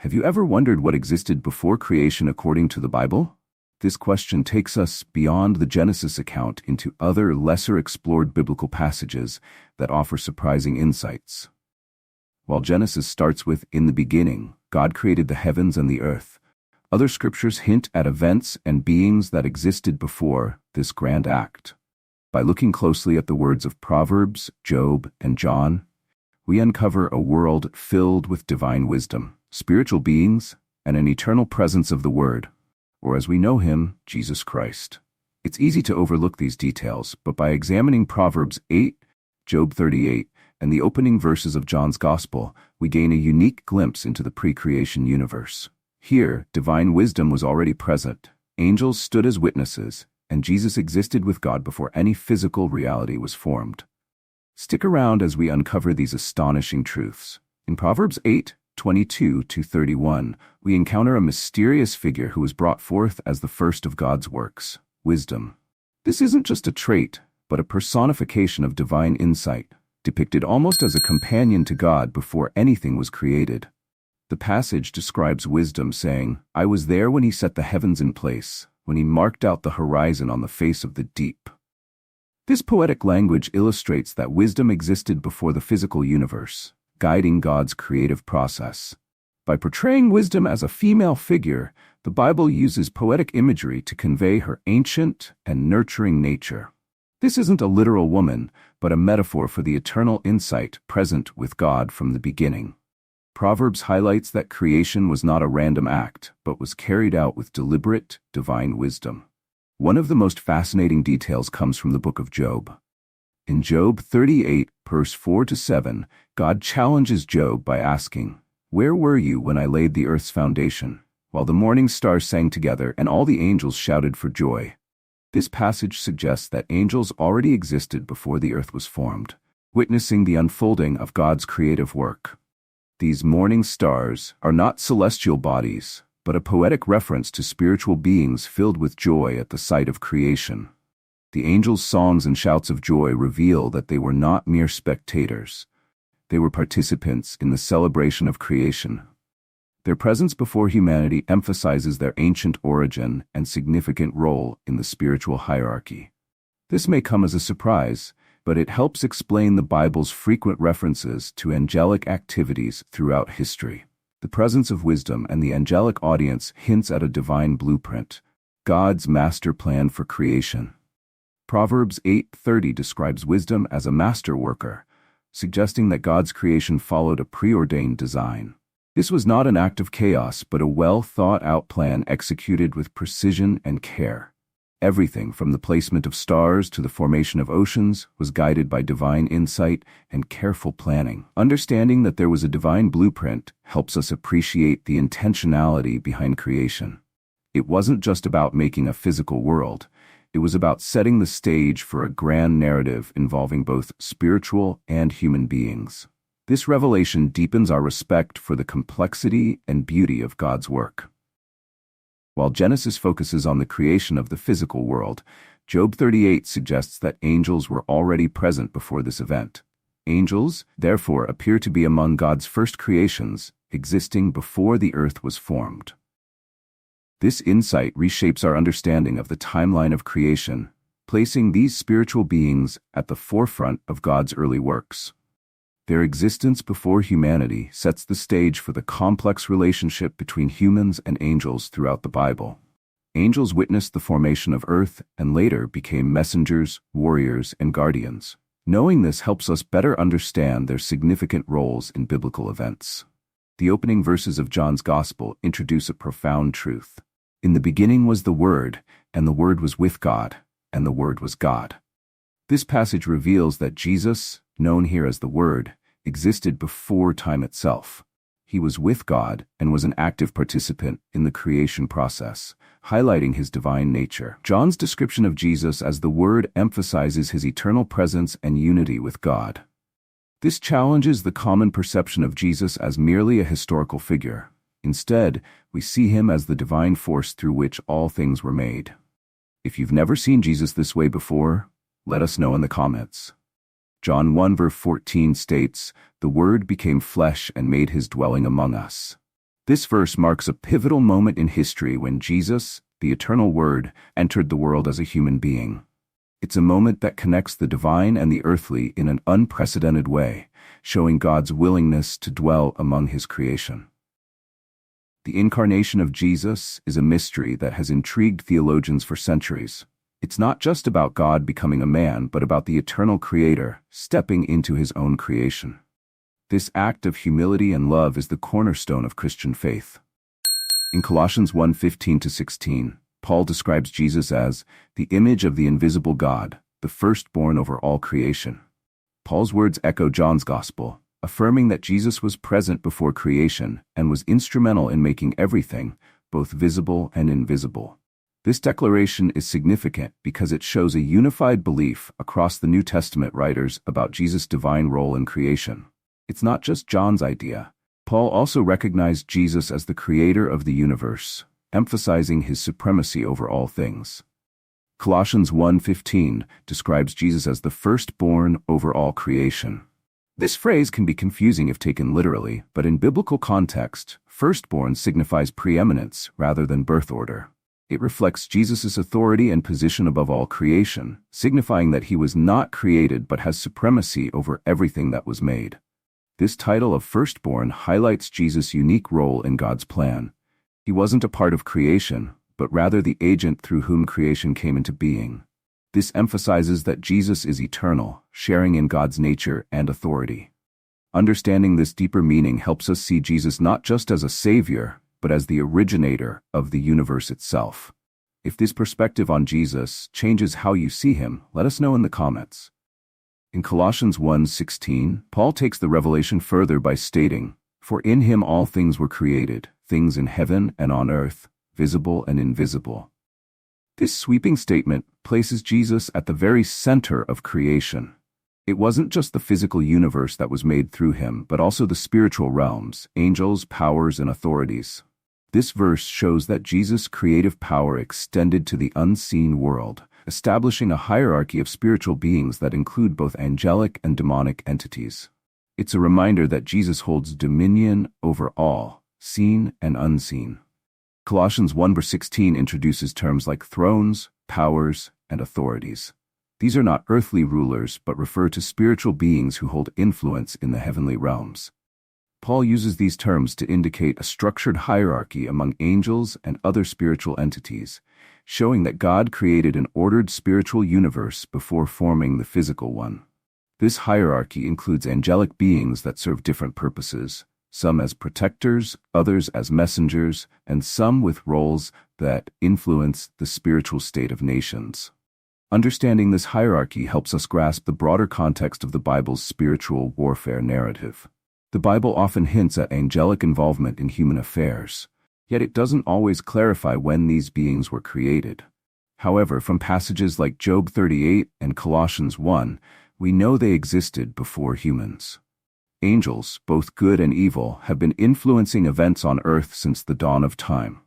Have you ever wondered what existed before creation according to the Bible? This question takes us beyond the Genesis account into other, lesser-explored biblical passages that offer surprising insights. While Genesis starts with, "In the beginning, God created the heavens and the earth," other scriptures hint at events and beings that existed before this grand act. By looking closely at the words of Proverbs, Job, and John, we uncover a world filled with divine wisdom, spiritual beings, and an eternal presence of the Word, or as we know him, Jesus Christ. It's easy to overlook these details, but by examining Proverbs 8, Job 38, and the opening verses of John's Gospel, we gain a unique glimpse into the pre-creation universe. Here, divine wisdom was already present, angels stood as witnesses, and Jesus existed with God before any physical reality was formed. Stick around as we uncover these astonishing truths. In Proverbs 8:22-31, we encounter a mysterious figure who was brought forth as the first of God's works, wisdom. This isn't just a trait, but a personification of divine insight, depicted almost as a companion to God before anything was created. The passage describes wisdom saying, "I was there when he set the heavens in place, when he marked out the horizon on the face of the deep." This poetic language illustrates that wisdom existed before the physical universe, guiding God's creative process. By portraying wisdom as a female figure, the Bible uses poetic imagery to convey her ancient and nurturing nature. This isn't a literal woman, but a metaphor for the eternal insight present with God from the beginning. Proverbs highlights that creation was not a random act, but was carried out with deliberate, divine wisdom. One of the most fascinating details comes from the book of Job. In Job 38, verse 4-7, God challenges Job by asking, "Where were you when I laid the earth's foundation, while the morning stars sang together and all the angels shouted for joy?" This passage suggests that angels already existed before the earth was formed, witnessing the unfolding of God's creative work. These morning stars are not celestial bodies, but a poetic reference to spiritual beings filled with joy at the sight of creation. The angels' songs and shouts of joy reveal that they were not mere spectators. They were participants in the celebration of creation. Their presence before humanity emphasizes their ancient origin and significant role in the spiritual hierarchy. This may come as a surprise, but it helps explain the Bible's frequent references to angelic activities throughout history. The presence of wisdom and the angelic audience hints at a divine blueprint, God's master plan for creation. Proverbs 8:30 describes wisdom as a master worker, suggesting that God's creation followed a preordained design. This was not an act of chaos, but a well-thought-out plan executed with precision and care. Everything from the placement of stars to the formation of oceans was guided by divine insight and careful planning. Understanding that there was a divine blueprint helps us appreciate the intentionality behind creation. It wasn't just about making a physical world. It was about setting the stage for a grand narrative involving both spiritual and human beings. This revelation deepens our respect for the complexity and beauty of God's work. While Genesis focuses on the creation of the physical world, Job 38 suggests that angels were already present before this event. Angels, therefore, appear to be among God's first creations, existing before the earth was formed. This insight reshapes our understanding of the timeline of creation, placing these spiritual beings at the forefront of God's early works. Their existence before humanity sets the stage for the complex relationship between humans and angels throughout the Bible. Angels witnessed the formation of earth and later became messengers, warriors, and guardians. Knowing this helps us better understand their significant roles in biblical events. The opening verses of John's Gospel introduce a profound truth. "In the beginning was the Word, and the Word was with God, and the Word was God." This passage reveals that Jesus, known here as the Word, existed before time itself. He was with God and was an active participant in the creation process, highlighting his divine nature. John's description of Jesus as the Word emphasizes his eternal presence and unity with God. This challenges the common perception of Jesus as merely a historical figure. Instead, we see him as the divine force through which all things were made. If you've never seen Jesus this way before, let us know in the comments. John 1 verse 14 states, "The Word became flesh and made his dwelling among us." This verse marks a pivotal moment in history when Jesus, the eternal Word, entered the world as a human being. It's a moment that connects the divine and the earthly in an unprecedented way, showing God's willingness to dwell among His creation. The Incarnation of Jesus is a mystery that has intrigued theologians for centuries. It's not just about God becoming a man, but about the eternal Creator stepping into His own creation. This act of humility and love is the cornerstone of Christian faith. In Colossians 1:15-16, Paul describes Jesus as the image of the invisible God, the firstborn over all creation. Paul's words echo John's Gospel, affirming that Jesus was present before creation and was instrumental in making everything, both visible and invisible. This declaration is significant because it shows a unified belief across the New Testament writers about Jesus' divine role in creation. It's not just John's idea. Paul also recognized Jesus as the creator of the universe, emphasizing His supremacy over all things. Colossians 1:15 describes Jesus as the firstborn over all creation. This phrase can be confusing if taken literally, but in biblical context, firstborn signifies preeminence rather than birth order. It reflects Jesus' authority and position above all creation, signifying that He was not created but has supremacy over everything that was made. This title of firstborn highlights Jesus' unique role in God's plan. He wasn't a part of creation, but rather the agent through whom creation came into being. This emphasizes that Jesus is eternal, sharing in God's nature and authority. Understanding this deeper meaning helps us see Jesus not just as a savior, but as the originator of the universe itself. If this perspective on Jesus changes how you see Him, let us know in the comments. In Colossians 1:16, Paul takes the revelation further by stating, "For in Him all things were created, things in heaven and on earth, visible and invisible." This sweeping statement places Jesus at the very center of creation. It wasn't just the physical universe that was made through Him, but also the spiritual realms, angels, powers, and authorities. This verse shows that Jesus' creative power extended to the unseen world, establishing a hierarchy of spiritual beings that include both angelic and demonic entities. It's a reminder that Jesus holds dominion over all, seen and unseen. Colossians 1:16 introduces terms like thrones, powers, and authorities. These are not earthly rulers, but refer to spiritual beings who hold influence in the heavenly realms. Paul uses these terms to indicate a structured hierarchy among angels and other spiritual entities, showing that God created an ordered spiritual universe before forming the physical one. This hierarchy includes angelic beings that serve different purposes, some as protectors, others as messengers, and some with roles that influence the spiritual state of nations. Understanding this hierarchy helps us grasp the broader context of the Bible's spiritual warfare narrative. The Bible often hints at angelic involvement in human affairs, yet it doesn't always clarify when these beings were created. However, from passages like Job 38 and Colossians 1, we know they existed before humans. Angels, both good and evil, have been influencing events on earth since the dawn of time.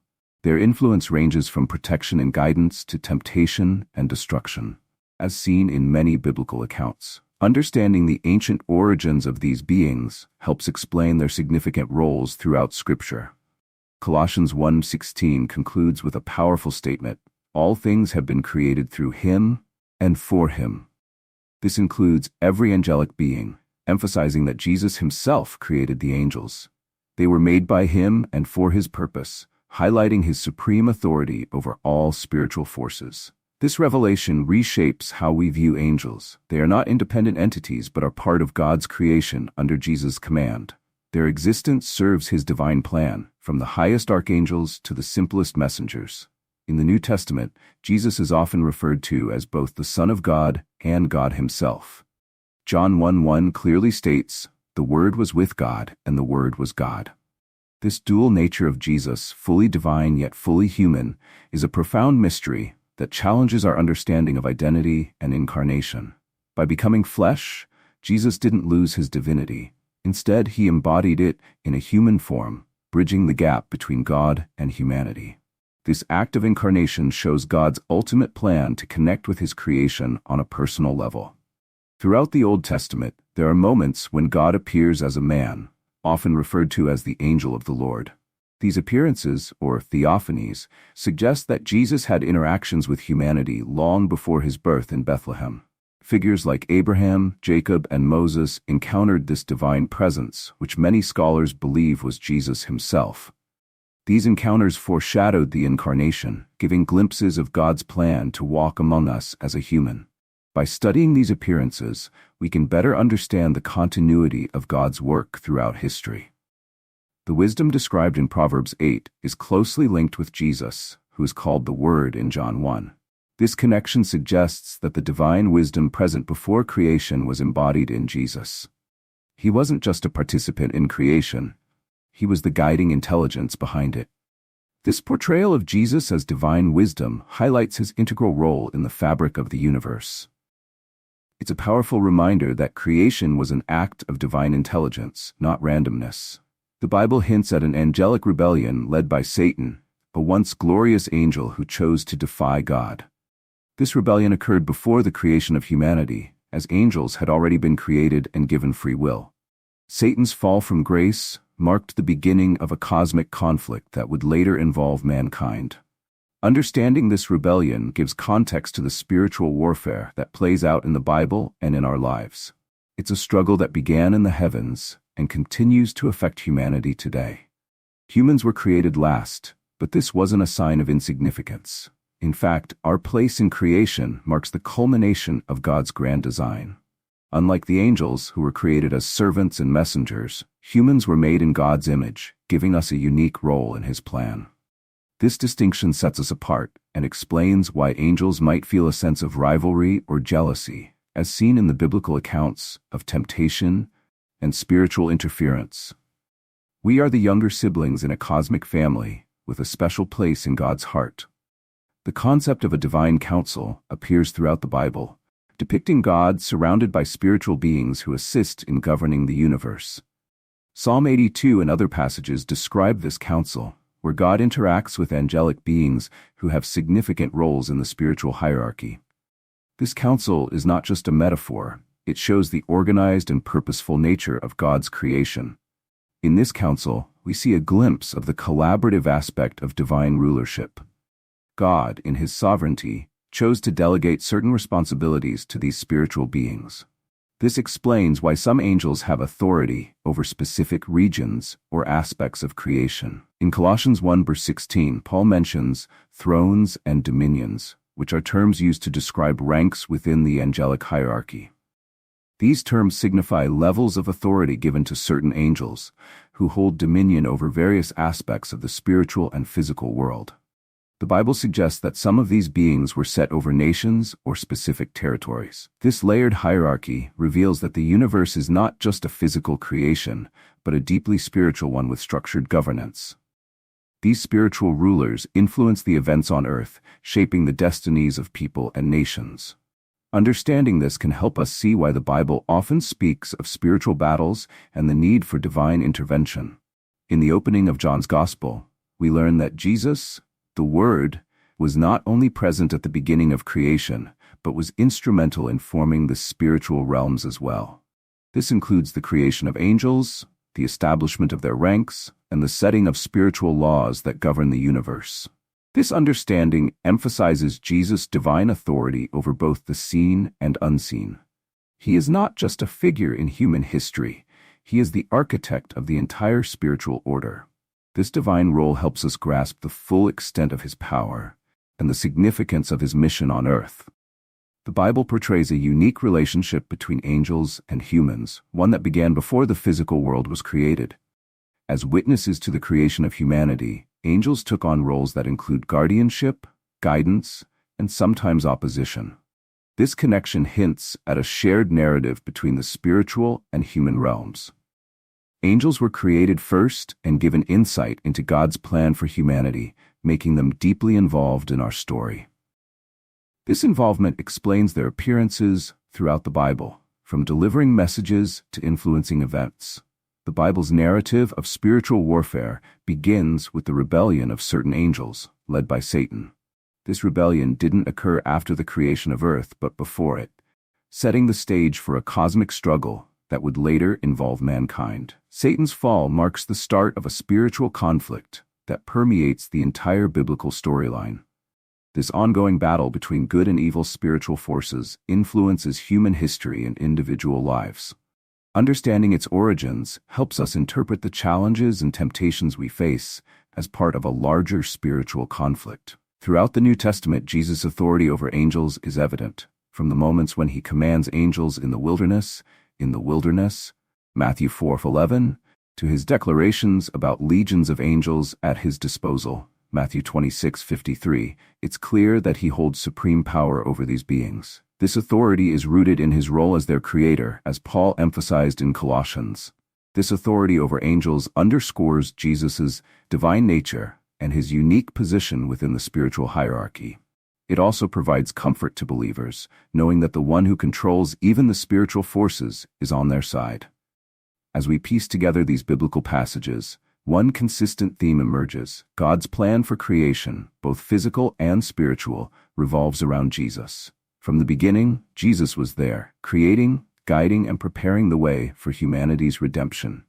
Their influence ranges from protection and guidance to temptation and destruction, as seen in many biblical accounts. Understanding the ancient origins of these beings helps explain their significant roles throughout Scripture. Colossians 1:16 concludes with a powerful statement, "All things have been created through Him and for Him." This includes every angelic being, emphasizing that Jesus Himself created the angels. They were made by Him and for His purpose, highlighting His supreme authority over all spiritual forces. This revelation reshapes how we view angels. They are not independent entities but are part of God's creation under Jesus' command. Their existence serves His divine plan, from the highest archangels to the simplest messengers. In the New Testament, Jesus is often referred to as both the Son of God and God Himself. John 1:1 clearly states, "The Word was with God, and the Word was God." This dual nature of Jesus, fully divine yet fully human, is a profound mystery that challenges our understanding of identity and incarnation. By becoming flesh, Jesus didn't lose His divinity. Instead, He embodied it in a human form, bridging the gap between God and humanity. This act of incarnation shows God's ultimate plan to connect with His creation on a personal level. Throughout the Old Testament, there are moments when God appears as a man, often referred to as the angel of the Lord. These appearances, or theophanies, suggest that Jesus had interactions with humanity long before his birth in Bethlehem. Figures like Abraham, Jacob, and Moses encountered this divine presence, which many scholars believe was Jesus himself. These encounters foreshadowed the Incarnation, giving glimpses of God's plan to walk among us as a human. By studying these appearances, we can better understand the continuity of God's work throughout history. The wisdom described in Proverbs 8 is closely linked with Jesus, who is called the Word in John 1. This connection suggests that the divine wisdom present before creation was embodied in Jesus. He wasn't just a participant in creation, he was the guiding intelligence behind it. This portrayal of Jesus as divine wisdom highlights his integral role in the fabric of the universe. It's a powerful reminder that creation was an act of divine intelligence, not randomness. The Bible hints at an angelic rebellion led by Satan, a once glorious angel who chose to defy God. This rebellion occurred before the creation of humanity, as angels had already been created and given free will. Satan's fall from grace marked the beginning of a cosmic conflict that would later involve mankind. Understanding this rebellion gives context to the spiritual warfare that plays out in the Bible and in our lives. It's a struggle that began in the heavens and continues to affect humanity today. Humans were created last, but this wasn't a sign of insignificance. In fact, our place in creation marks the culmination of God's grand design. Unlike the angels, who were created as servants and messengers, humans were made in God's image, giving us a unique role in His plan. This distinction sets us apart and explains why angels might feel a sense of rivalry or jealousy, as seen in the biblical accounts of temptation and spiritual interference. We are the younger siblings in a cosmic family with a special place in God's heart. The concept of a divine council appears throughout the Bible, depicting God surrounded by spiritual beings who assist in governing the universe. Psalm 82 and other passages describe this council, where God interacts with angelic beings who have significant roles in the spiritual hierarchy. This council is not just a metaphor, it shows the organized and purposeful nature of God's creation. In this council, we see a glimpse of the collaborative aspect of divine rulership. God, in His sovereignty, chose to delegate certain responsibilities to these spiritual beings. This explains why some angels have authority over specific regions or aspects of creation. In Colossians 1 verse 16, Paul mentions thrones and dominions, which are terms used to describe ranks within the angelic hierarchy. These terms signify levels of authority given to certain angels, who hold dominion over various aspects of the spiritual and physical world. The Bible suggests that some of these beings were set over nations or specific territories. This layered hierarchy reveals that the universe is not just a physical creation, but a deeply spiritual one with structured governance. These spiritual rulers influence the events on earth, shaping the destinies of people and nations. Understanding this can help us see why the Bible often speaks of spiritual battles and the need for divine intervention. In the opening of John's Gospel, we learn that Jesus, the Word, was not only present at the beginning of creation, but was instrumental in forming the spiritual realms as well. This includes the creation of angels, the establishment of their ranks, and the setting of spiritual laws that govern the universe. This understanding emphasizes Jesus' divine authority over both the seen and unseen. He is not just a figure in human history, he is the architect of the entire spiritual order. This divine role helps us grasp the full extent of His power and the significance of His mission on earth. The Bible portrays a unique relationship between angels and humans, one that began before the physical world was created. As witnesses to the creation of humanity, angels took on roles that include guardianship, guidance, and sometimes opposition. This connection hints at a shared narrative between the spiritual and human realms. Angels were created first and given insight into God's plan for humanity, making them deeply involved in our story. This involvement explains their appearances throughout the Bible, from delivering messages to influencing events. The Bible's narrative of spiritual warfare begins with the rebellion of certain angels, led by Satan. This rebellion didn't occur after the creation of earth, but before it, setting the stage for a cosmic struggle that would later involve mankind. Satan's fall marks the start of a spiritual conflict, that permeates the entire biblical storyline. This ongoing battle between good and evil spiritual forces influences human history and individual lives. Understanding its origins helps us interpret the challenges and temptations we face as part of a larger spiritual conflict. Throughout the New Testament, Jesus' authority over angels is evident, from the moments when he commands angels in the wilderness, Matthew 4:11, to his declarations about legions of angels at his disposal, Matthew 26:53. It's clear that he holds supreme power over these beings. This authority is rooted in his role as their creator, as Paul emphasized in Colossians. This authority over angels underscores Jesus' divine nature and his unique position within the spiritual hierarchy. It also provides comfort to believers, knowing that the one who controls even the spiritual forces is on their side. As we piece together these biblical passages, one consistent theme emerges. God's plan for creation, both physical and spiritual, revolves around Jesus. From the beginning, Jesus was there, creating, guiding, and preparing the way for humanity's redemption.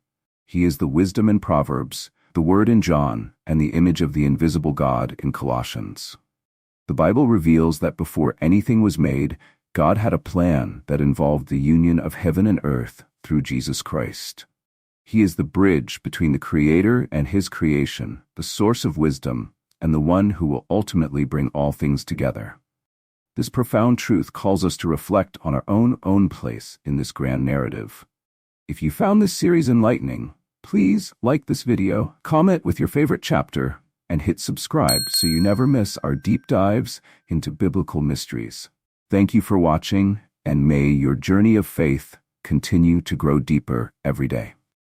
He is the wisdom in Proverbs, the Word in John, and the image of the invisible God in Colossians. The Bible reveals that before anything was made, God had a plan that involved the union of heaven and earth through Jesus Christ. He is the bridge between the Creator and His creation, the source of wisdom, and the one who will ultimately bring all things together. This profound truth calls us to reflect on our own place in this grand narrative. If you found this series enlightening, please like this video, comment with your favorite chapter, and hit subscribe so you never miss our deep dives into biblical mysteries. Thank you for watching, and may your journey of faith continue to grow deeper every day.